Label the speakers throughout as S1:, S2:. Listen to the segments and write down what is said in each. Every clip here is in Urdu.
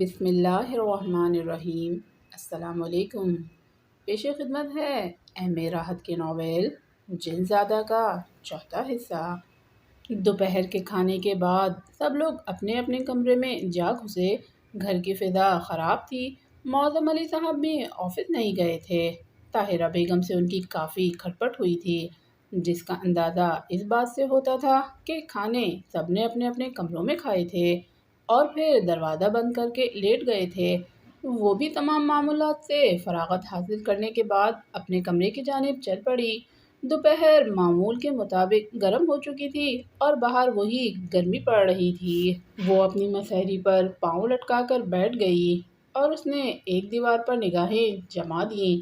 S1: بسم اللہ الرحمن الرحیم۔ السلام علیکم۔ پیش خدمت ہے ایم راحت کے ناول جنزادہ کا چوتھا حصہ۔ دوپہر کے کھانے کے بعد سب لوگ اپنے اپنے کمرے میں جا گھسے۔ گھر کی فضا خراب تھی۔ معظم علی صاحب بھی آفس نہیں گئے تھے۔ طاہرہ بیگم سے ان کی کافی کھٹپٹ ہوئی تھی، جس کا اندازہ اس بات سے ہوتا تھا کہ کھانے سب نے اپنے اپنے کمروں میں کھائے تھے اور پھر دروازہ بند کر کے لیٹ گئے تھے۔ وہ بھی تمام معمولات سے فراغت حاصل کرنے کے بعد اپنے کمرے کی جانب چل پڑی۔ دوپہر معمول کے مطابق گرم ہو چکی تھی اور باہر وہی گرمی پڑ رہی تھی۔ وہ اپنی مسہری پر پاؤں لٹکا کر بیٹھ گئی اور اس نے ایک دیوار پر نگاہیں جما دیں۔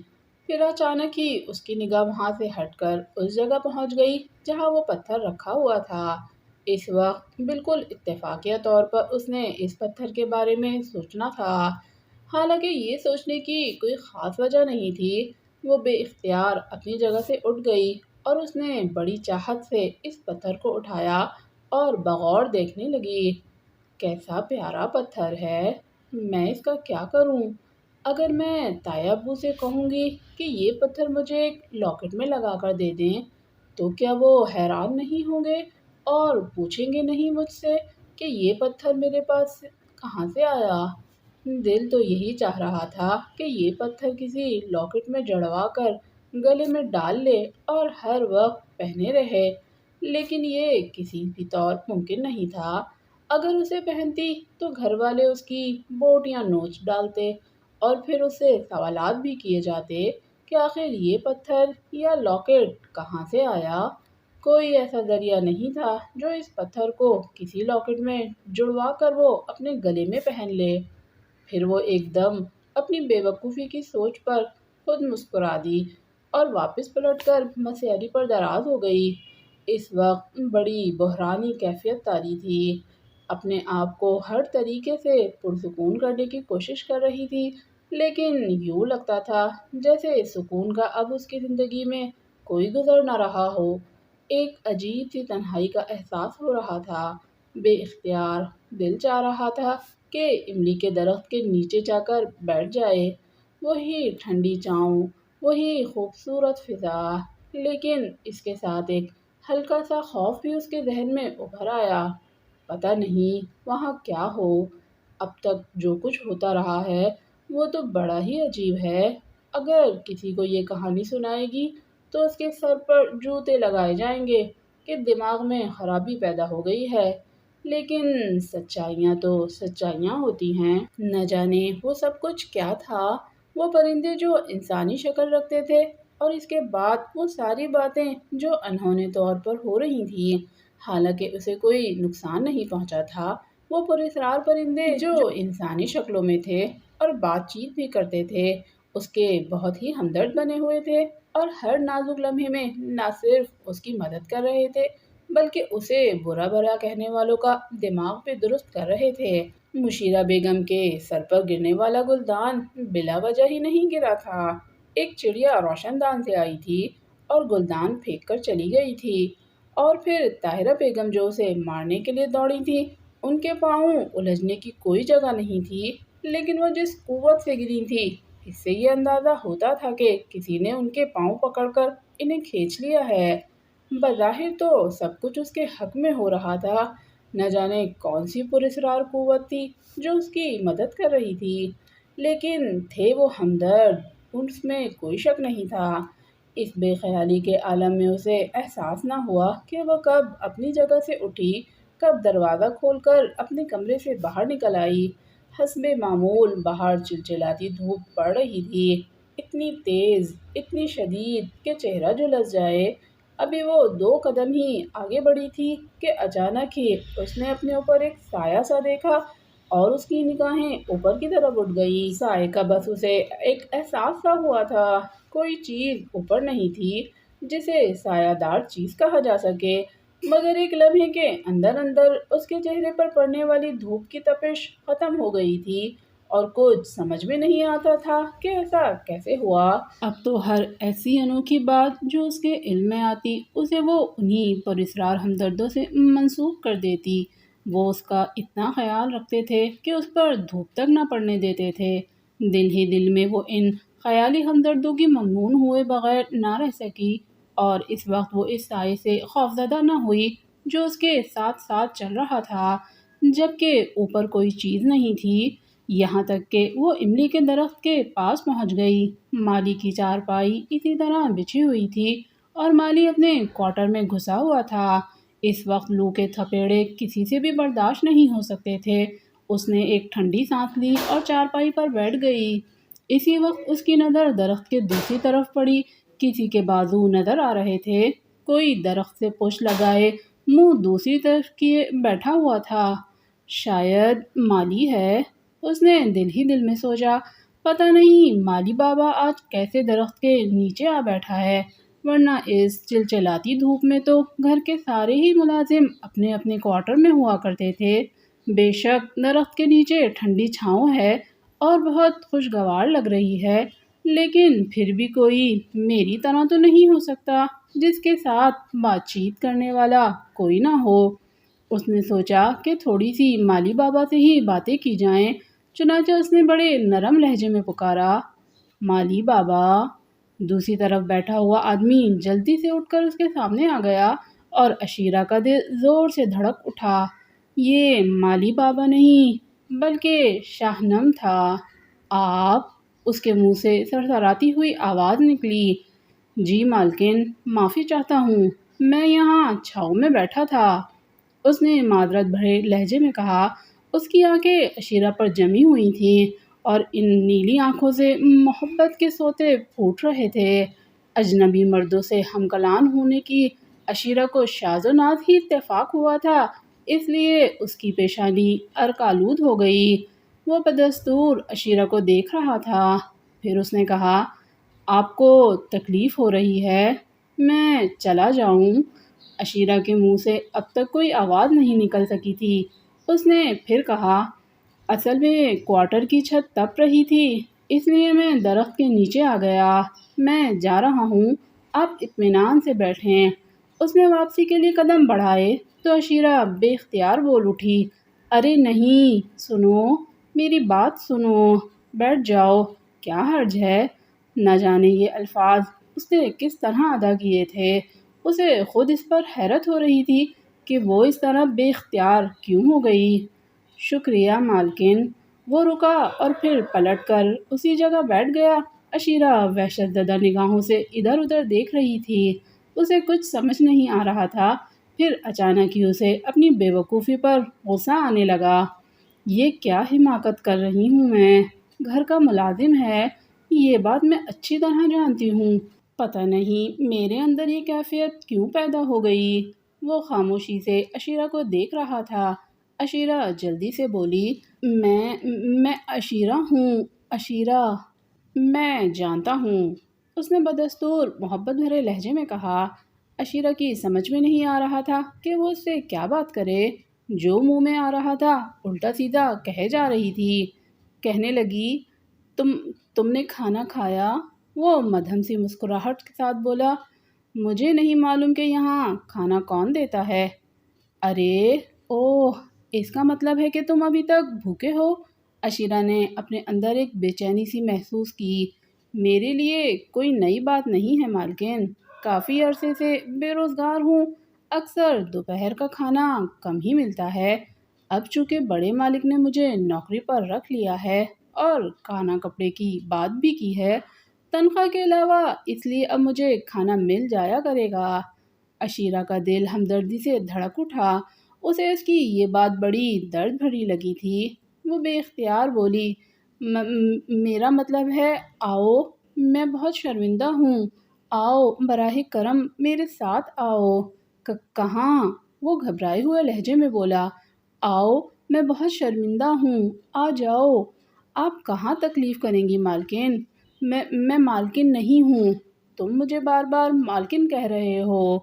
S1: پھر اچانک ہی اس کی نگاہ وہاں سے ہٹ کر اس جگہ پہنچ گئی جہاں وہ پتھر رکھا ہوا تھا۔ اس وقت بالکل اتفاقیہ طور پر اس نے اس پتھر کے بارے میں سوچنا تھا، حالانکہ یہ سوچنے کی کوئی خاص وجہ نہیں تھی۔ وہ بے اختیار اپنی جگہ سے اٹھ گئی اور اس نے بڑی چاہت سے اس پتھر کو اٹھایا اور بغور دیکھنے لگی۔ کیسا پیارا پتھر ہے، میں اس کا کیا کروں؟ اگر میں تایا ابو سے کہوں گی کہ یہ پتھر مجھے ایک لاکٹ میں لگا کر دے دیں تو کیا وہ حیران نہیں ہوں گے اور پوچھیں گے نہیں مجھ سے کہ یہ پتھر میرے پاس کہاں سے آیا؟ دل تو یہی چاہ رہا تھا کہ یہ پتھر کسی لاکٹ میں جڑوا کر گلے میں ڈال لے اور ہر وقت پہنے رہے، لیکن یہ کسی بھی طور ممکن نہیں تھا۔ اگر اسے پہنتی تو گھر والے اس کی بوٹیاں نوچ ڈالتے اور پھر اس سے سوالات بھی کیے جاتے کہ آخر یہ پتھر یا لاکٹ کہاں سے آیا۔ کوئی ایسا ذریعہ نہیں تھا جو اس پتھر کو کسی لاکٹ میں جڑوا کر وہ اپنے گلے میں پہن لے۔ پھر وہ ایک دم اپنی بے وقوفی کی سوچ پر خود مسکرا دی اور واپس پلٹ کر مسہری پر دراز ہو گئی۔ اس وقت بڑی بحرانی کیفیت طاری تھی۔ اپنے آپ کو ہر طریقے سے پرسکون کرنے کی کوشش کر رہی تھی، لیکن یوں لگتا تھا جیسے سکون کا اب اس کی زندگی میں کوئی گزر نہ رہا ہو۔ ایک عجیب سی تنہائی کا احساس ہو رہا تھا۔ بے اختیار دل چاہ رہا تھا کہ املی کے درخت کے نیچے جا کر بیٹھ جائے۔ وہی ٹھنڈی چھاؤں، وہی خوبصورت فضا، لیکن اس کے ساتھ ایک ہلکا سا خوف بھی اس کے ذہن میں ابھر آیا۔ پتہ نہیں وہاں کیا ہو۔ اب تک جو کچھ ہوتا رہا ہے وہ تو بڑا ہی عجیب ہے۔ اگر کسی کو یہ کہانی سنائے گی تو اس کے سر پر جوتے لگائے جائیں گے کہ دماغ میں خرابی پیدا ہو گئی ہے، لیکن سچائیاں تو سچائیاں ہوتی ہیں۔ نہ جانے وہ سب کچھ کیا تھا، وہ پرندے جو انسانی شکل رکھتے تھے اور اس کے بعد وہ ساری باتیں جو انہونی طور پر ہو رہی تھیں، حالانکہ اسے کوئی نقصان نہیں پہنچا تھا۔ وہ پراسرار پرندے جو انسانی شکلوں میں تھے اور بات چیت بھی کرتے تھے، اس کے بہت ہی ہمدرد بنے ہوئے تھے اور ہر نازک لمحے میں نہ صرف اس کی مدد کر رہے تھے بلکہ اسے برا بھلا کہنے والوں کا دماغ بھی درست کر رہے تھے۔ مشیرہ بیگم کے سر پر گرنے والا گلدان بلا وجہ ہی نہیں گرا تھا۔ ایک چڑیا روشن دان سے آئی تھی اور گلدان پھینک کر چلی گئی تھی، اور پھر طاہرہ بیگم جو اسے مارنے کے لیے دوڑی تھی، ان کے پاؤں الجھنے کی کوئی جگہ نہیں تھی، لیکن وہ جس قوت سے گری تھی اس سے یہ اندازہ ہوتا تھا کہ کسی نے ان کے پاؤں پکڑ کر انہیں کھینچ لیا ہے۔ بظاہر تو سب کچھ اس کے حق میں ہو رہا تھا، نہ جانے کون سی پراسرار قوت تھی جو اس کی مدد کر رہی تھی، لیکن تھے وہ ہمدرد، اس میں کوئی شک نہیں تھا۔ اس بے خیالی کے عالم میں اسے احساس نہ ہوا کہ وہ کب اپنی جگہ سے اٹھی، کب دروازہ کھول کر اپنے کمرے سے باہر نکل آئی۔ حسب معمول باہر چلچلاتی دھوپ پڑ رہی تھی، اتنی تیز، اتنی شدید کہ چہرہ جھلس جائے۔ ابھی وہ 2 قدم ہی آگے بڑھی تھی کہ اچانک ہی اس نے اپنے اوپر ایک سایہ سا دیکھا اور اس کی نگاہیں اوپر کی طرف اٹھ گئی۔ سائے کا بس اسے ایک احساس سا ہوا تھا۔ کوئی چیز اوپر نہیں تھی جسے سایہ دار چیز کہا جا سکے، مگر ایک لمحے کے اندر اندر اس کے چہرے پر پڑنے والی دھوپ کی تپش ختم ہو گئی تھی اور کچھ سمجھ میں نہیں آتا تھا کہ ایسا کیسے ہوا۔ اب تو ہر ایسی انوکھی بات جو اس کے علم میں آتی اسے وہ انہی پراسرار ہمدردوں سے منسوب کر دیتی وہ اس کا اتنا خیال رکھتے تھے کہ اس پر دھوپ تک نہ پڑنے دیتے تھے۔ دل ہی دل میں وہ ان خیالی ہمدردوں کی ممنون ہوئے بغیر نہ رہ سکی، اور اس وقت وہ اس سائے سے خوفزدہ نہ ہوئی جو اس کے ساتھ ساتھ چل رہا تھا، جبکہ اوپر کوئی چیز نہیں تھی۔ یہاں تک کہ وہ املی کے درخت کے پاس پہنچ گئی۔ مالی کی چارپائی اسی طرح بچھی ہوئی تھی اور مالی اپنے کوارٹر میں گھسا ہوا تھا۔ اس وقت لو کے تھپیڑے کسی سے بھی برداشت نہیں ہو سکتے تھے۔ اس نے ایک ٹھنڈی سانس لی اور چارپائی پر بیٹھ گئی۔ اسی وقت اس کی نظر درخت کے دوسری طرف پڑی۔ کسی کے بازو نظر آ رہے تھے۔ کوئی درخت سے پشت لگائے منہ دوسری طرف کیے بیٹھا ہوا تھا۔ شاید مالی ہے، اس نے دل ہی دل میں سوچا۔ پتہ نہیں مالی بابا آج کیسے درخت کے نیچے آ بیٹھا ہے، ورنہ اس چلچلاتی دھوپ میں تو گھر کے سارے ہی ملازم اپنے اپنے کوارٹر میں ہوا کرتے تھے۔ بے شک درخت کے نیچے ٹھنڈی چھاؤں ہے اور بہت خوشگوار لگ رہی ہے، لیکن پھر بھی کوئی میری طرح تو نہیں ہو سکتا جس کے ساتھ بات چیت کرنے والا کوئی نہ ہو۔ اس نے سوچا کہ تھوڑی سی مالی بابا سے ہی باتیں کی جائیں، چنانچہ اس نے بڑے نرم لہجے میں پکارا، مالی بابا۔ دوسری طرف بیٹھا ہوا آدمی جلدی سے اٹھ کر اس کے سامنے آ گیا اور عشیرہ کا دل زور سے دھڑک اٹھا۔ یہ مالی بابا نہیں بلکہ شاہنم تھا۔ آپ؟ اس کے منہ سے سرسراتی ہوئی آواز نکلی۔ جی مالکن، معافی چاہتا ہوں، میں یہاں چھاؤں میں بیٹھا تھا، اس نے معذرت بھرے لہجے میں کہا۔ اس کی آنکھیں عشیرہ پر جمی ہوئی تھیں اور ان نیلی آنکھوں سے محبت کے سوتے پھوٹ رہے تھے۔ اجنبی مردوں سے ہم کلام ہونے کی عشیرہ کو شاذ و ناز ہی اتفاق ہوا تھا، اس لیے اس کی پیشانی عرق آلود ہو گئی۔ وہ بدستور عشیرہ کو دیکھ رہا تھا۔ پھر اس نے کہا، آپ کو تکلیف ہو رہی ہے، میں چلا جاؤں؟ عشیرہ کے منہ سے اب تک کوئی آواز نہیں نکل سکی تھی۔ اس نے پھر کہا، اصل میں کوارٹر کی چھت تپ رہی تھی، اس لیے میں درخت کے نیچے آ گیا۔ میں جا رہا ہوں، آپ اطمینان سے بیٹھیں۔ اس نے واپسی کے لیے قدم بڑھائے تو عشیرہ بے اختیار بول اٹھی، ارے نہیں، سنو، میری بات سنو، بیٹھ جاؤ، کیا حرج ہے؟ نہ جانے یہ الفاظ اس نے کس طرح ادا کیے تھے۔ اسے خود اس پر حیرت ہو رہی تھی کہ وہ اس طرح بے اختیار کیوں ہو گئی۔ شکریہ مالکن۔ وہ رکا اور پھر پلٹ کر اسی جگہ بیٹھ گیا۔ عشیرہ وحشت زدہ نگاہوں سے ادھر ادھر دیکھ رہی تھی۔ اسے کچھ سمجھ نہیں آ رہا تھا۔ پھر اچانک ہی اسے اپنی بے وقوفی پر غصہ آنے لگا۔ یہ کیا حماقت کر رہی ہوں میں؟ گھر کا ملازم ہے، یہ بات میں اچھی طرح جانتی ہوں، پتہ نہیں میرے اندر یہ کیفیت کیوں پیدا ہو گئی۔ وہ خاموشی سے عشیرہ کو دیکھ رہا تھا۔ عشیرہ جلدی سے بولی، میں عشیرہ ہوں، عشیرہ، میں جانتا ہوں، اس نے بدستور محبت بھرے لہجے میں کہا۔ عشیرہ کی سمجھ میں نہیں آ رہا تھا کہ وہ اس سے کیا بات کرے۔ جو منہ میں آ رہا تھا الٹا سیدھا کہے جا رہی تھی۔ کہنے لگی، تم نے کھانا کھایا؟ وہ مدھم سی مسکراہٹ کے ساتھ بولا، مجھے نہیں معلوم کہ یہاں کھانا کون دیتا ہے۔ ارے اوہ، اس کا مطلب ہے کہ تم ابھی تک بھوکے ہو؟ عشیرہ نے اپنے اندر ایک بے چینی سی محسوس کی۔ میرے لیے کوئی نئی بات نہیں ہے مالکن، کافی عرصے سے بے روزگار ہوں، اکثر دوپہر کا کھانا کم ہی ملتا ہے۔ اب چونکہ بڑے مالک نے مجھے نوکری پر رکھ لیا ہے اور کھانا کپڑے کی بات بھی کی ہے، تنخواہ کے علاوہ، اس لیے اب مجھے کھانا مل جایا کرے گا۔ عشیرہ کا دل ہمدردی سے دھڑک اٹھا۔ اسے اس کی یہ بات بڑی درد بھری لگی تھی۔ وہ بے اختیار بولی، میرا مطلب ہے آؤ، میں بہت شرمندہ ہوں، آؤ، براہ کرم میرے ساتھ آؤ۔ کہاں؟ وہ گھبرائے ہوئے لہجے میں بولا، آؤ، میں بہت شرمندہ ہوں، آ جاؤ۔ آپ کہاں تکلیف کریں گی مالکن؟ میں مالکن نہیں ہوں، تم مجھے بار بار مالکن کہہ رہے ہو۔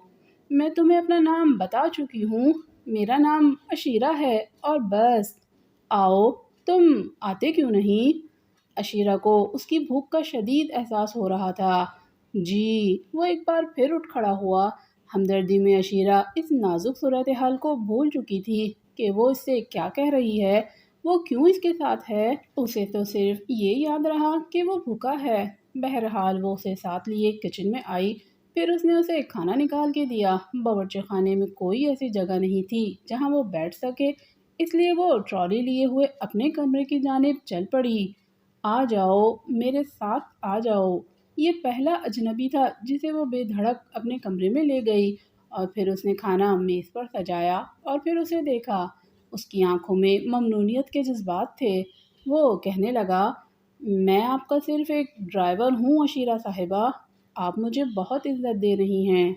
S1: میں تمہیں اپنا نام بتا چکی ہوں، میرا نام عشیرہ ہے اور بس۔ آؤ، تم آتے کیوں نہیں؟ عشیرہ کو اس کی بھوک کا شدید احساس ہو رہا تھا۔ جی، وہ ایک بار پھر اٹھ کھڑا ہوا۔ ہمدردی میں عشیرہ اس نازک صورتحال کو بھول چکی تھی۔ کہ وہ اس سے کیا کہہ رہی ہے، وہ کیوں اس کے ساتھ ہے۔ اسے تو صرف یہ یاد رہا کہ وہ بھوکا ہے۔ بہرحال وہ اسے ساتھ لیے کچن میں آئی، پھر اس نے اسے کھانا نکال کے دیا۔ باورچی خانے میں کوئی ایسی جگہ نہیں تھی جہاں وہ بیٹھ سکے، اس لیے وہ ٹرالی لیے ہوئے اپنے کمرے کی جانب چل پڑی۔ آ جاؤ، میرے ساتھ آ جاؤ۔ یہ پہلا اجنبی تھا جسے وہ بے دھڑک اپنے کمرے میں لے گئی، اور پھر اس نے کھانا میز پر سجایا اور پھر اسے دیکھا۔ اس کی آنکھوں میں ممنونیت کے جذبات تھے۔ وہ کہنے لگا، میں آپ کا صرف ایک ڈرائیور ہوں عشیرہ صاحبہ، آپ مجھے بہت عزت دے رہی ہیں۔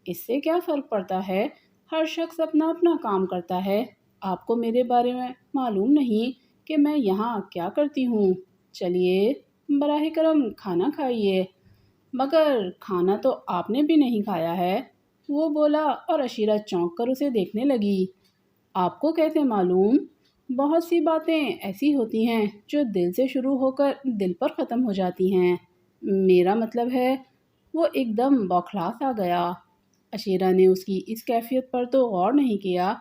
S1: اس سے کیا فرق پڑتا ہے؟ ہر شخص اپنا اپنا کام کرتا ہے۔ آپ کو میرے بارے میں معلوم نہیں کہ میں یہاں کیا کرتی ہوں۔ چلیے براہ کرم کھانا کھائیے۔ مگر کھانا تو آپ نے بھی نہیں کھایا ہے، وہ بولا، اور عشیرہ چونک کر اسے دیکھنے لگی۔ آپ کو کیسے معلوم؟ بہت سی باتیں ایسی ہوتی ہیں جو دل سے شروع ہو کر دل پر ختم ہو جاتی ہیں۔ میرا مطلب ہے، وہ ایک دم بوکھلا سا گیا۔ عشیرہ نے اس کی اس کیفیت پر تو غور نہیں کیا،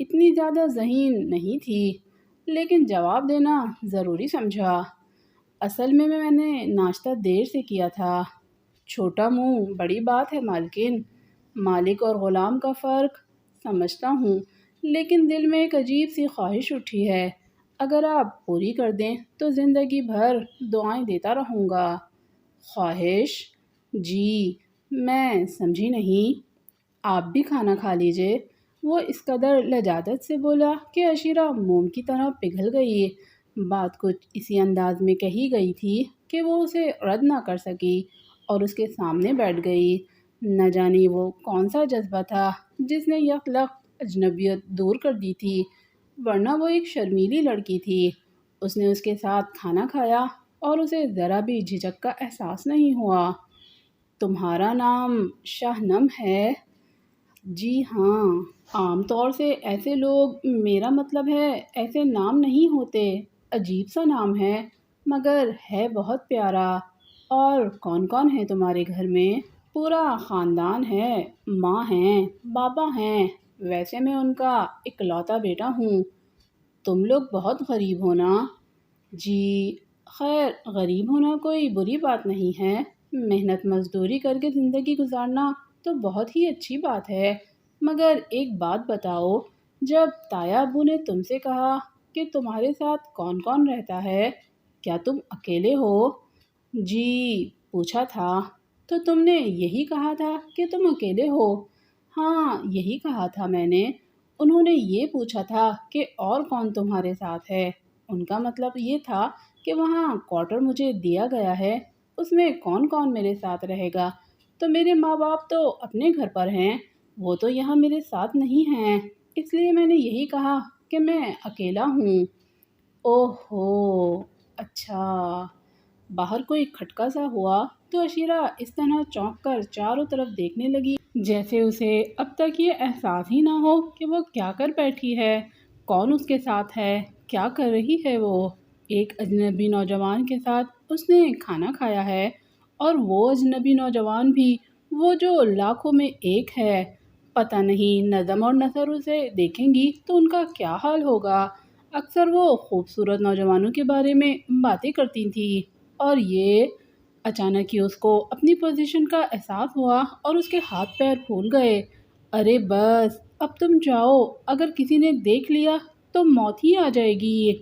S1: اتنی زیادہ ذہین نہیں تھی، لیکن جواب دینا ضروری سمجھا۔ اصل میں نے ناشتہ دیر سے کیا تھا۔ چھوٹا منہ بڑی بات ہے مالکن، مالک اور غلام کا فرق سمجھتا ہوں، لیکن دل میں ایک عجیب سی خواہش اٹھی ہے، اگر آپ پوری کر دیں تو زندگی بھر دعائیں دیتا رہوں گا۔ خواہش؟ جی، میں سمجھی نہیں۔ آپ بھی کھانا کھا لیجئے۔ وہ اس قدر لجاجت سے بولا کہ عشیرہ موم کی طرح پگھل گئی۔ بات کچھ اسی انداز میں کہی گئی تھی کہ وہ اسے رد نہ کر سکی اور اس کے سامنے بیٹھ گئی۔ نہ جانے وہ کون سا جذبہ تھا جس نے یکلخت اجنبیت دور کر دی تھی، ورنہ وہ ایک شرمیلی لڑکی تھی۔ اس نے اس کے ساتھ کھانا کھایا اور اسے ذرا بھی جھجک کا احساس نہیں ہوا۔ تمہارا نام شاہنم ہے؟ جی ہاں، عام طور سے ایسے لوگ، میرا مطلب ہے ایسے نام نہیں ہوتے، عجیب سا نام ہے، مگر ہے بہت پیارا۔ اور کون کون ہے تمہارے گھر میں؟ پورا خاندان ہے، ماں ہیں، بابا ہیں، ویسے میں ان کا اکلوتا بیٹا ہوں۔ تم لوگ بہت غریب ہو نا؟ جی، خیر غریب ہونا کوئی بری بات نہیں ہے، محنت مزدوری کر کے زندگی گزارنا تو بہت ہی اچھی بات ہے۔ مگر ایک بات بتاؤ، جب تایا ابو نے تم سے کہا کہ تمہارے ساتھ کون کون رہتا ہے، کیا تم اکیلے ہو؟ جی، پوچھا تھا تو تم نے یہی کہا تھا کہ تم اکیلے ہو۔ ہاں، یہی کہا تھا میں نے۔ انہوں نے یہ پوچھا تھا کہ اور کون تمہارے ساتھ ہے، ان کا مطلب یہ تھا کہ وہاں کوارٹر مجھے دیا گیا ہے، اس میں کون کون میرے ساتھ رہے گا۔ تو میرے ماں باپ تو اپنے گھر پر ہیں، وہ تو یہاں میرے ساتھ نہیں ہیں، اس لیے میں نے یہی کہا کہ میں اکیلا ہوں۔ اوہ ہو، اچھا۔ باہر کوئی کھٹکا سا ہوا تو عشیرہ اس طرح چونک کر چاروں طرف دیکھنے لگی جیسے اسے اب تک یہ احساس ہی نہ ہو کہ وہ کیا کر بیٹھی ہے، کون اس کے ساتھ ہے، کیا کر رہی ہے وہ۔ ایک اجنبی نوجوان کے ساتھ اس نے کھانا کھایا ہے، اور وہ اجنبی نوجوان بھی وہ جو لاکھوں میں ایک ہے۔ پتہ نہیں نظم اور نثر اسے دیکھیں گی تو ان کا کیا حال ہوگا۔ اکثر وہ خوبصورت نوجوانوں کے بارے میں باتیں کرتی تھیں، اور یہ اچانک ہی اس کو اپنی پوزیشن کا احساس ہوا اور اس کے ہاتھ پیر پھول گئے۔ ارے بس، اب تم جاؤ، اگر کسی نے دیکھ لیا تو موت ہی آ جائے گی۔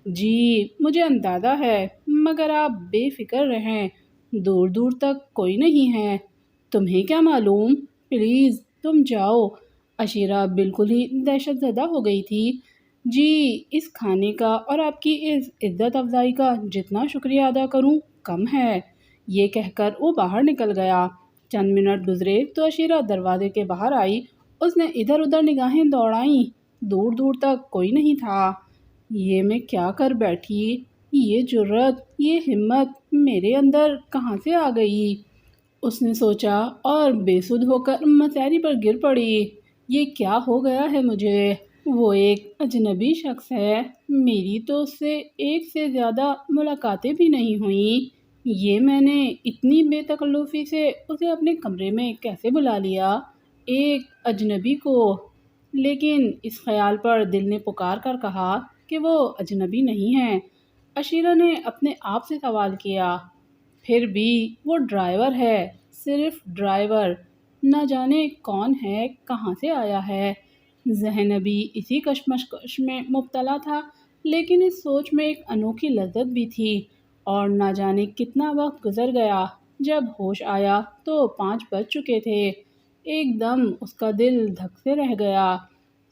S1: جی مجھے اندازہ ہے، مگر آپ بے فکر رہیں، دور دور تک کوئی نہیں ہے۔ تمہیں کیا معلوم، پلیز تم جاؤ۔ عشیرہ بالکل ہی دہشت زدہ ہو گئی تھی۔ جی، اس کھانے کا اور آپ کی اس عزت افزائی کا جتنا شکریہ ادا کروں کم ہے۔ یہ کہہ کر وہ باہر نکل گیا۔ چند منٹ گزرے تو عشیرہ دروازے کے باہر آئی۔ اس نے ادھر ادھر نگاہیں دوڑائیں، دور دور تک کوئی نہیں تھا۔ یہ میں کیا کر بیٹھی، یہ جرأت، یہ ہمت میرے اندر کہاں سے آ گئی؟ اس نے سوچا اور بے سدھ ہو کر مسیری پر گر پڑی۔ یہ کیا ہو گیا ہے مجھے؟ وہ ایک اجنبی شخص ہے، میری تو اس سے ایک سے زیادہ ملاقاتیں بھی نہیں ہوئیں۔ یہ میں نے اتنی بے تکلفی سے اسے اپنے کمرے میں کیسے بلا لیا، ایک اجنبی کو؟ لیکن اس خیال پر دل نے پکار کر کہا کہ وہ اجنبی نہیں ہے۔ عشیرہ نے اپنے آپ سے سوال کیا، پھر بھی وہ ڈرائیور ہے، صرف ڈرائیور، نہ جانے کون ہے، کہاں سے آیا ہے۔ ذہن ابھی اسی کشمکش میں مبتلا تھا، لیکن اس سوچ میں ایک انوکھی لذت بھی تھی، اور نہ جانے کتنا وقت گزر گیا۔ جب ہوش آیا تو 5 بج چکے تھے۔ ایک دم اس کا دل دھک سے رہ گیا۔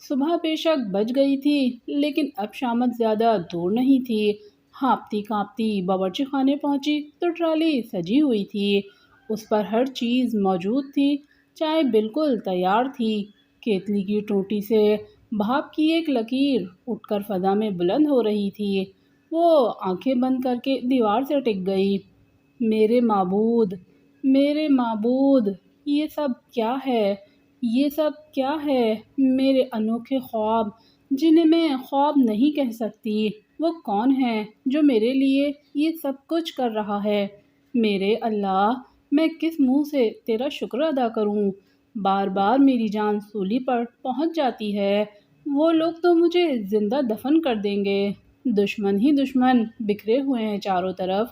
S1: صبح بے شک بج گئی تھی، لیکن اب شامت زیادہ دور نہیں تھی۔ ہانپتی کانپتی باورچی خانے پہنچی تو ٹرالی سجی ہوئی تھی، اس پر ہر چیز موجود تھی۔ چائے بالکل تیار تھی، کیتلی کی ٹوٹی سے بھاپ کی ایک لکیر اٹھ کر فضا میں بلند ہو رہی تھی۔ وہ آنکھیں بند کر کے دیوار سے ٹک گئی۔ میرے معبود، میرے معبود، یہ سب کیا ہے؟ یہ سب کیا ہے؟ میرے انوکھے خواب جنہیں میں خواب نہیں کہہ سکتی، وہ کون ہے جو میرے لیے یہ سب کچھ کر رہا ہے؟ میرے اللہ، میں کس منہ سے تیرا شکر ادا کروں؟ بار بار میری جان سولی پر پہنچ جاتی ہے، وہ لوگ تو مجھے زندہ دفن کر دیں گے، دشمن ہی دشمن بکھرے ہوئے ہیں چاروں طرف،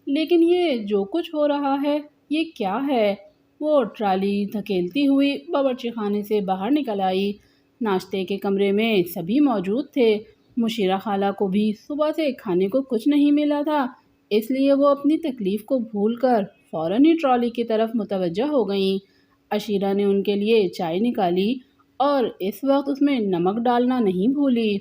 S1: لیکن یہ جو کچھ ہو رہا ہے یہ کیا ہے؟ وہ ٹرالی دھکیلتی ہوئی باورچی خانے سے باہر نکل آئی۔ ناشتے کے کمرے میں سبھی موجود تھے۔ مشیرہ خالہ کو بھی صبح سے کھانے کو کچھ نہیں ملا تھا، اس لیے وہ اپنی تکلیف کو بھول کر فوراً ہی ٹرالی کی طرف متوجہ ہو گئیں۔ عشیرہ نے ان کے لیے چائے نکالی اور اس وقت اس میں نمک ڈالنا نہیں بھولی۔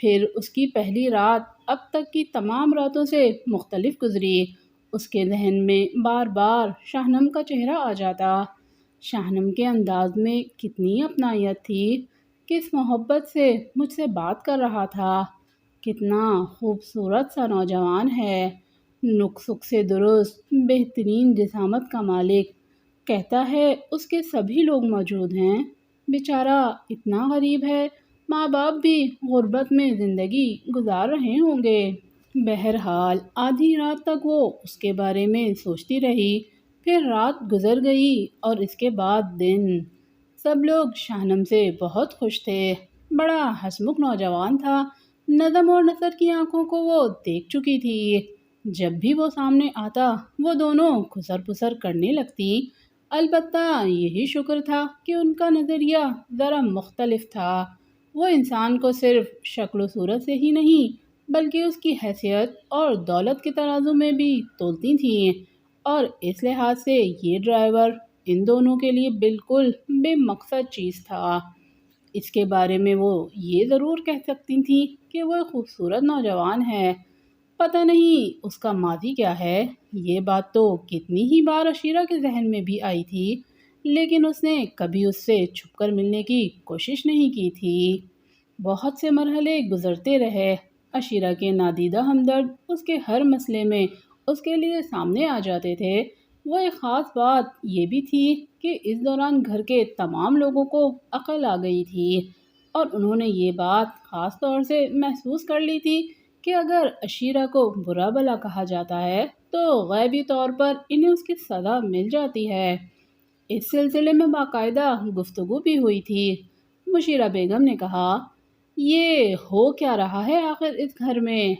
S1: پھر اس کی پہلی رات اب تک کی تمام راتوں سے مختلف گزری۔ اس کے ذہن میں بار بار شاہنم کا چہرہ آ جاتا۔ شاہنم کے انداز میں کتنی اپنائیت تھی، کس محبت سے مجھ سے بات کر رہا تھا، کتنا خوبصورت سا نوجوان ہے، نک سک سے درست، بہترین جسامت کا مالک، کہتا ہے اس کے سبھی لوگ موجود ہیں، بیچارہ اتنا غریب ہے، ماں باپ بھی غربت میں زندگی گزار رہے ہوں گے۔ بہرحال آدھی رات تک وہ اس کے بارے میں سوچتی رہی، پھر رات گزر گئی اور اس کے بعد دن۔ سب لوگ شاہنم سے بہت خوش تھے، بڑا ہسمکھ نوجوان تھا، نظم اور نثر کی آنکھوں کو وہ دیکھ چکی تھی۔ جب بھی وہ سامنے آتا وہ دونوں کھسر پسر کرنے لگتی، البتہ یہی شکر تھا کہ ان کا نظریہ ذرا مختلف تھا۔ وہ انسان کو صرف شکل و صورت سے ہی نہیں بلکہ اس کی حیثیت اور دولت کے ترازو میں بھی تولتی تھیں، اور اس لحاظ سے یہ ڈرائیور ان دونوں کے لیے بالکل بے مقصد چیز تھا۔ اس کے بارے میں وہ یہ ضرور کہہ سکتی تھیں کہ وہ ایک خوبصورت نوجوان ہے، پتہ نہیں اس کا ماضی کیا ہے۔ یہ بات تو کتنی ہی بار عشیرہ کے ذہن میں بھی آئی تھی، لیکن اس نے کبھی اس سے چھپ کر ملنے کی کوشش نہیں کی تھی۔ بہت سے مرحلے گزرتے رہے، عشیرہ کے نادیدہ ہمدرد اس کے ہر مسئلے میں اس کے لیے سامنے آ جاتے تھے۔ وہ ایک خاص بات یہ بھی تھی کہ اس دوران گھر کے تمام لوگوں کو عقل آ گئی تھی، اور انہوں نے یہ بات خاص طور سے محسوس کر لی تھی کہ اگر عشیرہ کو برا بھلا کہا جاتا ہے تو غیبی طور پر انہیں اس کی سزا مل جاتی ہے۔ اس سلسلے میں باقاعدہ گفتگو بھی ہوئی تھی۔ مشیرہ بیگم نے کہا، یہ ہو کیا رہا ہے آخر اس گھر میں؟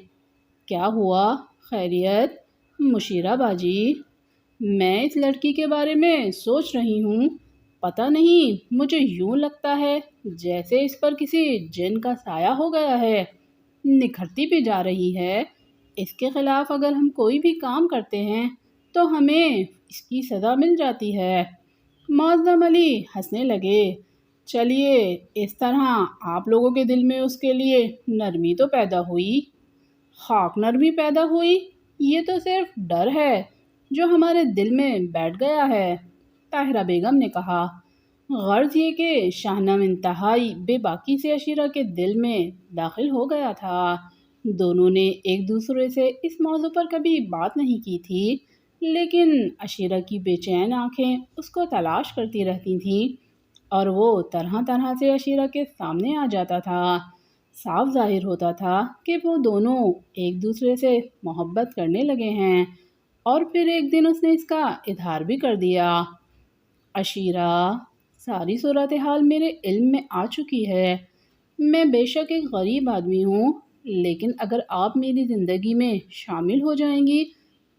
S1: کیا ہوا؟ خیریت؟ مشیرہ باجی، میں اس لڑکی کے بارے میں سوچ رہی ہوں، پتہ نہیں مجھے یوں لگتا ہے جیسے اس پر کسی جن کا سایہ ہو گیا ہے، نکھرتی بھی جا رہی ہے۔ اس کے خلاف اگر ہم کوئی بھی کام کرتے ہیں تو ہمیں اس کی سزا مل جاتی ہے۔ معظم علی ہنسنے لگے، چلیے اس طرح آپ لوگوں کے دل میں اس کے لیے نرمی تو پیدا ہوئی۔ خاک نرمی پیدا ہوئی؟ یہ تو صرف ڈر ہے جو ہمارے دل میں بیٹھ گیا ہے، طاہرہ بیگم نے کہا۔ غرض یہ کہ شاہنم انتہائی بے باکی سے عشیرہ کے دل میں داخل ہو گیا تھا۔ دونوں نے ایک دوسرے سے اس موضوع پر کبھی بات نہیں کی تھی، لیکن عشیرہ کی بے چین آنکھیں اس کو تلاش کرتی رہتی تھیں، اور وہ طرح طرح سے عشیرہ کے سامنے آ جاتا تھا۔ صاف ظاہر ہوتا تھا کہ وہ دونوں ایک دوسرے سے محبت کرنے لگے ہیں، اور پھر ایک دن اس نے اس کا اظہار بھی کر دیا۔ عشیرہ، ساری صورتحال میرے علم میں آ چکی ہے۔ میں بے شک ایک غریب آدمی ہوں، لیکن اگر آپ میری زندگی میں شامل ہو جائیں گی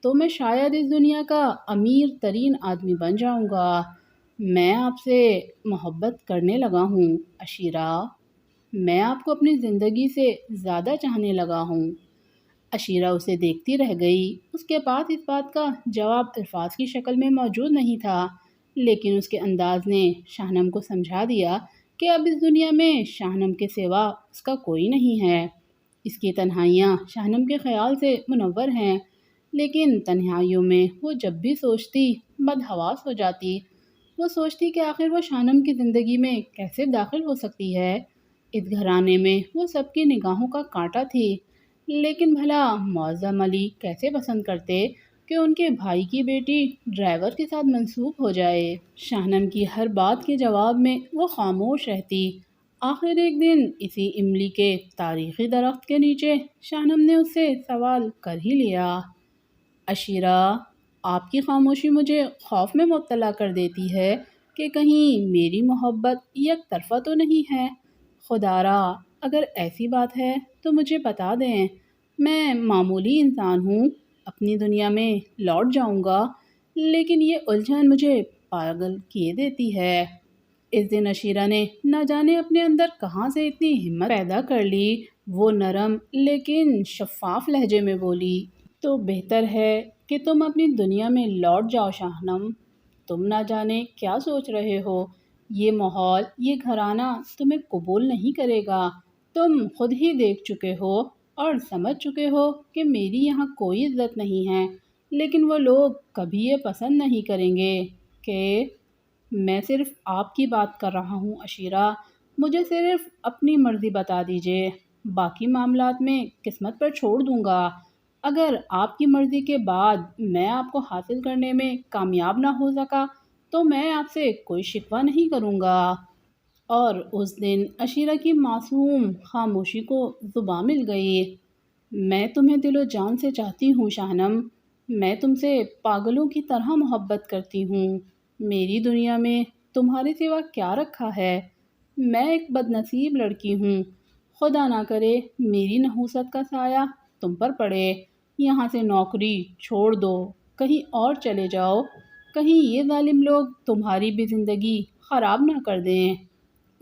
S1: تو میں شاید اس دنیا کا امیر ترین آدمی بن جاؤں گا۔ میں آپ سے محبت کرنے لگا ہوں عشیرہ، میں آپ کو اپنی زندگی سے زیادہ چاہنے لگا ہوں۔ عشیرہ اسے دیکھتی رہ گئی۔ اس کے پاس اس بات کا جواب الفاظ کی شکل میں موجود نہیں تھا، لیکن اس کے انداز نے شاہنم کو سمجھا دیا کہ اب اس دنیا میں شاہنم کے سوا اس کا کوئی نہیں ہے۔ اس کی تنہائیاں شاہنم کے خیال سے منور ہیں، لیکن تنہائیوں میں وہ جب بھی سوچتی بدحواس ہو جاتی۔ وہ سوچتی کہ آخر وہ شاہنم کی زندگی میں کیسے داخل ہو سکتی ہے۔ اس گھرانے میں وہ سب کی نگاہوں کا کانٹا تھی، لیکن بھلا معظم علی کیسے پسند کرتے کہ ان کے بھائی کی بیٹی ڈرائیور کے ساتھ منسوب ہو جائے۔ شاہنم کی ہر بات کے جواب میں وہ خاموش رہتی۔ آخر ایک دن اسی املی کے تاریخی درخت کے نیچے شاہنم نے اس سے سوال کر ہی لیا۔ عشیرہ، آپ کی خاموشی مجھے خوف میں مبتلا کر دیتی ہے کہ کہیں میری محبت یک طرفہ تو نہیں ہے۔ خدا را، اگر ایسی بات ہے تو مجھے بتا دیں۔ میں معمولی انسان ہوں، اپنی دنیا میں لوٹ جاؤں گا، لیکن یہ الجھن مجھے پاگل کیے دیتی ہے۔ اس دن عشیرہ نے نہ جانے اپنے اندر کہاں سے اتنی ہمت پیدا کر لی۔ وہ نرم لیکن شفاف لہجے میں بولی، تو بہتر ہے کہ تم اپنی دنیا میں لوٹ جاؤ شاہنم۔ تم نہ جانے کیا سوچ رہے ہو، یہ ماحول، یہ گھرانہ تمہیں قبول نہیں کرے گا۔ تم خود ہی دیکھ چکے ہو اور سمجھ چکے ہو کہ میری یہاں کوئی عزت نہیں ہے، لیکن وہ لوگ کبھی یہ پسند نہیں کریں گے کہ میں صرف آپ کی بات کر رہا ہوں عشیرہ۔ مجھے صرف اپنی مرضی بتا دیجیے، باقی معاملات میں قسمت پر چھوڑ دوں گا۔ اگر آپ کی مرضی کے بعد میں آپ کو حاصل کرنے میں کامیاب نہ ہو سکا تو میں آپ سے کوئی شکوہ نہیں کروں گا۔ اور اس دن عشیرہ کی معصوم خاموشی کو زباں مل گئی۔ میں تمہیں دل و جان سے چاہتی ہوں شاہنم، میں تم سے پاگلوں کی طرح محبت کرتی ہوں۔ میری دنیا میں تمہارے سوا کیا رکھا ہے؟ میں ایک بد نصیب لڑکی ہوں، خدا نہ کرے میری نحوست کا سایہ تم پر پڑے۔ یہاں سے نوکری چھوڑ دو، کہیں اور چلے جاؤ، کہیں یہ ظالم لوگ تمہاری بھی زندگی خراب نہ کر دیں۔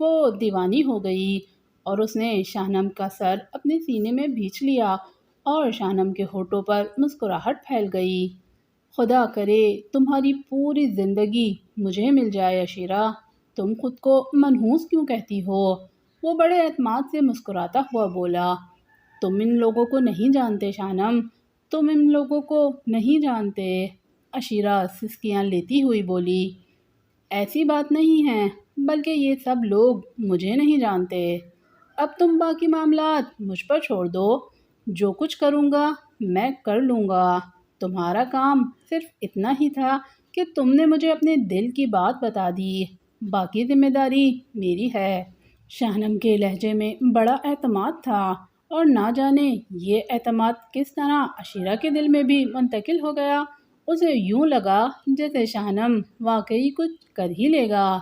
S1: وہ دیوانی ہو گئی اور اس نے شاہنم کا سر اپنے سینے میں بھینچ لیا اور شاہنم کے ہونٹوں پر مسکراہٹ پھیل گئی۔ خدا کرے تمہاری پوری زندگی مجھے مل جائے عشیرہ، تم خود کو منحوس کیوں کہتی ہو؟ وہ بڑے اعتماد سے مسکراتا ہوا بولا، تم ان لوگوں کو نہیں جانتے شاہنم، تم ان لوگوں کو نہیں جانتے۔ عشیرہ سسکیاں لیتی ہوئی بولی، ایسی بات نہیں ہے، بلکہ یہ سب لوگ مجھے نہیں جانتے۔ اب تم باقی معاملات مجھ پر چھوڑ دو، جو کچھ کروں گا میں کر لوں گا۔ تمہارا کام صرف اتنا ہی تھا کہ تم نے مجھے اپنے دل کی بات بتا دی، باقی ذمہ داری میری ہے۔ شاہنم کے لہجے میں بڑا اعتماد تھا، اور نہ جانے یہ اعتماد کس طرح عشیرہ کے دل میں بھی منتقل ہو گیا۔ اسے یوں لگا جیسے شاہنم واقعی کچھ کر ہی لے گا۔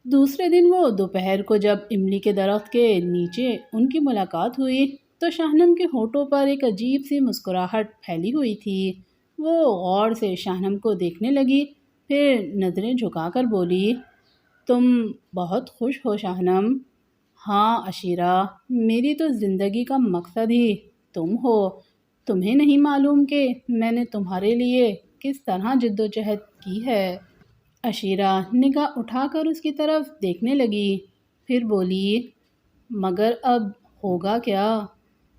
S1: دوسرے دن وہ دوپہر کو جب املی کے درخت کے نیچے ان کی ملاقات ہوئی تو شاہنم کے ہونٹوں پر ایک عجیب سی مسکراہٹ پھیلی ہوئی تھی۔ وہ غور سے شاہنم کو دیکھنے لگی، پھر نظریں جھکا کر بولی، تم بہت خوش ہو شاہنم؟ ہاں عشیرہ، میری تو زندگی کا مقصد ہی تم ہو۔ تمہیں نہیں معلوم کہ میں نے تمہارے لیے کس طرح جد و جہد کی ہے۔ عشیرہ نگاہ اٹھا کر اس کی طرف دیکھنے لگی، پھر بولی، مگر اب ہوگا کیا؟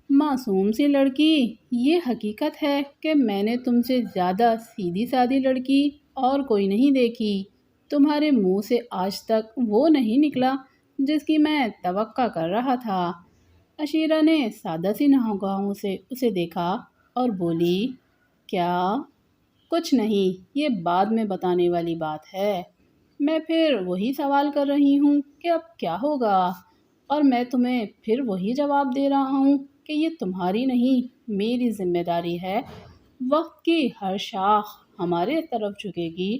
S1: معصوم سی لڑکی، یہ حقیقت ہے کہ میں نے تم سے زیادہ سیدھی سادی لڑکی اور کوئی نہیں دیکھی۔ تمہارے منہ سے آج تک وہ نہیں نکلا جس کی میں توقع کر رہا تھا۔ عشیرہ نے سادہ سی نگاہوں سے اسے دیکھا اور بولی، کیا؟ کچھ نہیں، یہ بعد میں بتانے والی بات ہے۔ میں پھر وہی سوال کر رہی ہوں کہ اب کیا ہوگا، اور میں تمہیں پھر وہی جواب دے رہا ہوں کہ یہ تمہاری نہیں میری ذمہ داری ہے۔ وقت کی ہر شاخ ہمارے طرف جھکے گی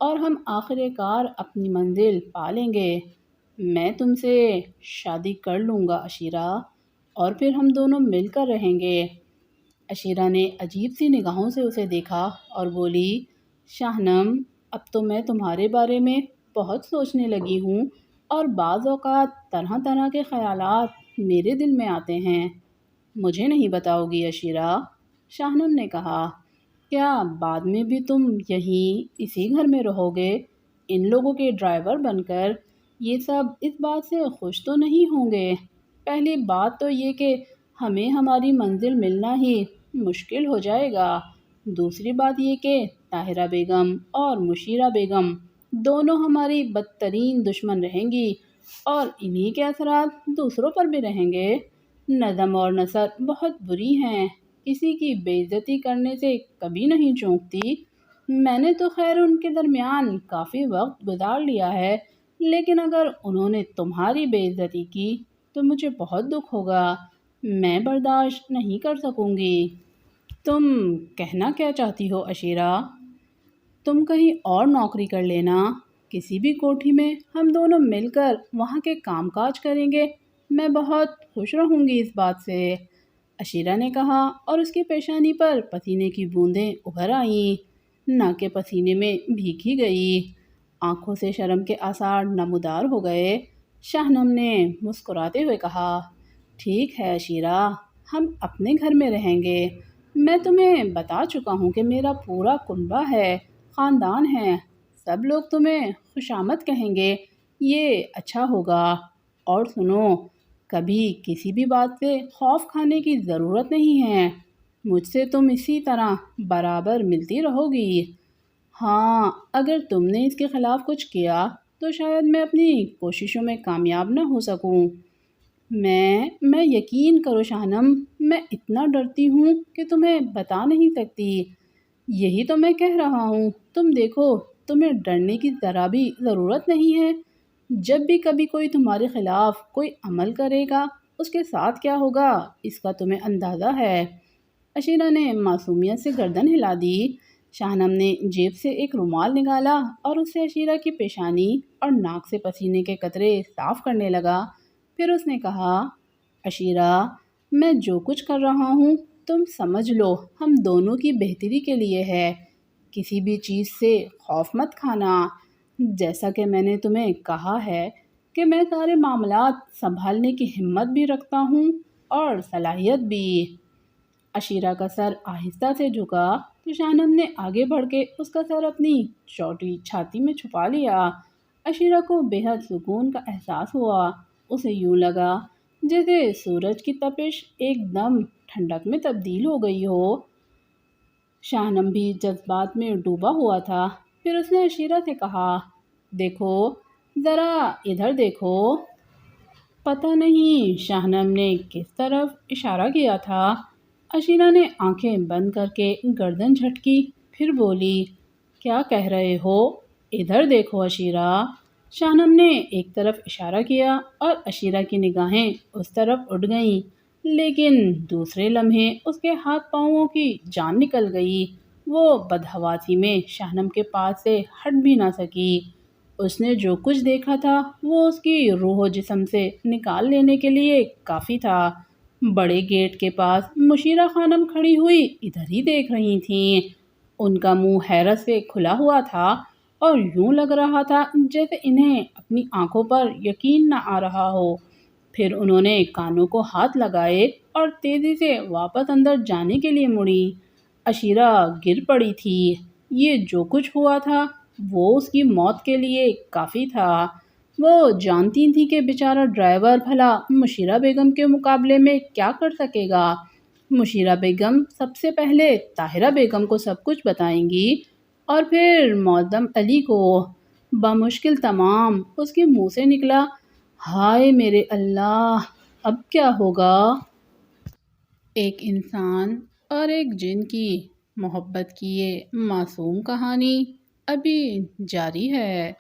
S1: اور ہم آخر کار اپنی منزل پا لیں گے۔ میں تم سے شادی کر لوں گا عشیرہ، اور پھر ہم دونوں مل کر رہیں گے۔ عشیرہ نے عجیب سی نگاہوں سے اسے دیکھا اور بولی، شاہنم، اب تو میں تمہارے بارے میں بہت سوچنے لگی ہوں، اور بعض اوقات طرح طرح کے خیالات میرے دل میں آتے ہیں۔ مجھے نہیں بتاؤ گی عشیرہ؟ شاہنم نے کہا، کیا بعد میں بھی تم یہیں اسی گھر میں رہو گے، ان لوگوں کے ڈرائیور بن کر؟ یہ سب اس بات سے خوش تو نہیں ہوں گے؟ پہلی بات تو یہ کہ ہمیں ہماری منزل ملنا ہی مشکل ہو جائے گا۔ دوسری بات یہ کہ طاہرہ بیگم اور مشیرہ بیگم دونوں ہماری بدترین دشمن رہیں گی، اور انہی کے اثرات دوسروں پر بھی رہیں گے۔ نظم اور نثر بہت بری ہیں، کسی کی بے عزتی کرنے سے کبھی نہیں چونکتی۔ میں نے تو خیر ان کے درمیان کافی وقت گزار لیا ہے، لیکن اگر انہوں نے تمہاری بے عزتی کی تو مجھے بہت دکھ ہوگا، میں برداشت نہیں کر سکوں گی۔ تم کہنا کیا چاہتی ہو عشیرہ؟ تم کہیں اور نوکری کر لینا، کسی بھی کوٹھی میں ہم دونوں مل کر وہاں کے کام کاج کریں گے، میں بہت خوش رہوں گی اس بات سے، عشیرہ نے کہا، اور اس کی پیشانی پر پسینے کی بوندیں ابھر آئیں۔ ناک کے پسینے میں بھیگ ہی گئی، آنکھوں سے شرم کے آثار نمودار ہو گئے۔ شاہنم نے مسکراتے ہوئے کہا، ٹھیک ہے عشیرہ، ہم اپنے گھر میں رہیں گے۔ میں تمہیں بتا چکا ہوں کہ میرا پورا کنبہ ہے، خاندان ہے، سب لوگ تمہیں خوش آمد کہیں گے، یہ اچھا ہوگا۔ اور سنو، کبھی کسی بھی بات سے خوف کھانے کی ضرورت نہیں ہے، مجھ سے تم اسی طرح برابر ملتی رہو گی۔ ہاں، اگر تم نے اس کے خلاف کچھ کیا تو شاید میں اپنی کوششوں میں کامیاب نہ ہو سکوں۔ میں یقین کرو شاہنم، میں اتنا ڈرتی ہوں کہ تمہیں بتا نہیں سکتی۔ یہی تو میں کہہ رہا ہوں، تم دیکھو، تمہیں ڈرنے کی ذرا بھی ضرورت نہیں ہے۔ جب بھی کبھی کوئی تمہارے خلاف کوئی عمل کرے گا، اس کے ساتھ کیا ہوگا اس کا تمہیں اندازہ ہے۔ عشیرہ نے معصومیت سے گردن ہلا دی۔ شاہنم نے جیب سے ایک رومال نکالا اور اس سے عشیرہ کی پیشانی اور ناک سے پسینے کے قطرے صاف کرنے لگا۔ پھر اس نے کہا، عشیرہ، میں جو کچھ کر رہا ہوں تم سمجھ لو ہم دونوں کی بہتری کے لیے ہے، کسی بھی چیز سے خوف مت کھانا۔ جیسا کہ میں نے تمہیں کہا ہے کہ میں سارے معاملات سنبھالنے کی ہمت بھی رکھتا ہوں اور صلاحیت بھی۔ عشیرہ کا سر آہستہ سے جھکا تو شاہنم نے آگے بڑھ کے اس کا سر اپنی چوٹی چھاتی میں چھپا لیا۔ عشیرہ کو بے حد سکون کا احساس ہوا، اسے یوں لگا جیسے سورج کی تپش ایک دم ٹھنڈک میں تبدیل ہو گئی ہو۔ شاہنم بھی جذبات میں ڈوبا ہوا تھا۔ پھر اس نے عشیرہ سے کہا، دیکھو، ذرا ادھر دیکھو۔ پتہ نہیں شاہنم نے کس طرف اشارہ کیا تھا۔ عشیرہ نے آنکھیں بند کر کے گردن جھٹکی، پھر بولی، کیا کہہ رہے ہو؟ ادھر دیکھو عشیرہ۔ شاہنم نے ایک طرف اشارہ کیا اور عشیرہ کی نگاہیں اس طرف اٹھ گئیں، لیکن دوسرے لمحے اس کے ہاتھ پاؤں کی جان نکل گئی، وہ بدحواسی میں شاہنم کے پاس سے ہٹ بھی نہ سکی۔ اس نے جو کچھ دیکھا تھا وہ اس کی روح و جسم سے نکال لینے کے لیے کافی تھا۔ بڑے گیٹ کے پاس مشیرہ خانم کھڑی ہوئی ادھر ہی دیکھ رہی تھیں، ان کا منہ حیرت سے کھلا ہوا تھا اور یوں لگ رہا تھا جیسے انہیں اپنی آنکھوں پر یقین نہ آ رہا ہو۔ پھر انہوں نے کانوں کو ہاتھ لگائے اور تیزی سے واپس اندر جانے کے لیے مڑی۔ عشیرہ گر پڑی تھی، یہ جو کچھ ہوا تھا وہ اس کی موت کے لیے کافی تھا۔ وہ جانتی تھی کہ بیچارہ ڈرائیور بھلا مشیرہ بیگم کے مقابلے میں کیا کر سکے گا۔ مشیرہ بیگم سب سے پہلے طاہرہ بیگم کو سب کچھ بتائیں گی اور پھر معظم علی کو۔ بمشکل تمام اس کے منہ سے نکلا، ہائے میرے اللہ، اب کیا ہوگا؟ ایک انسان اور ایک جن کی محبت کی یہ معصوم کہانی ابھی جاری ہے۔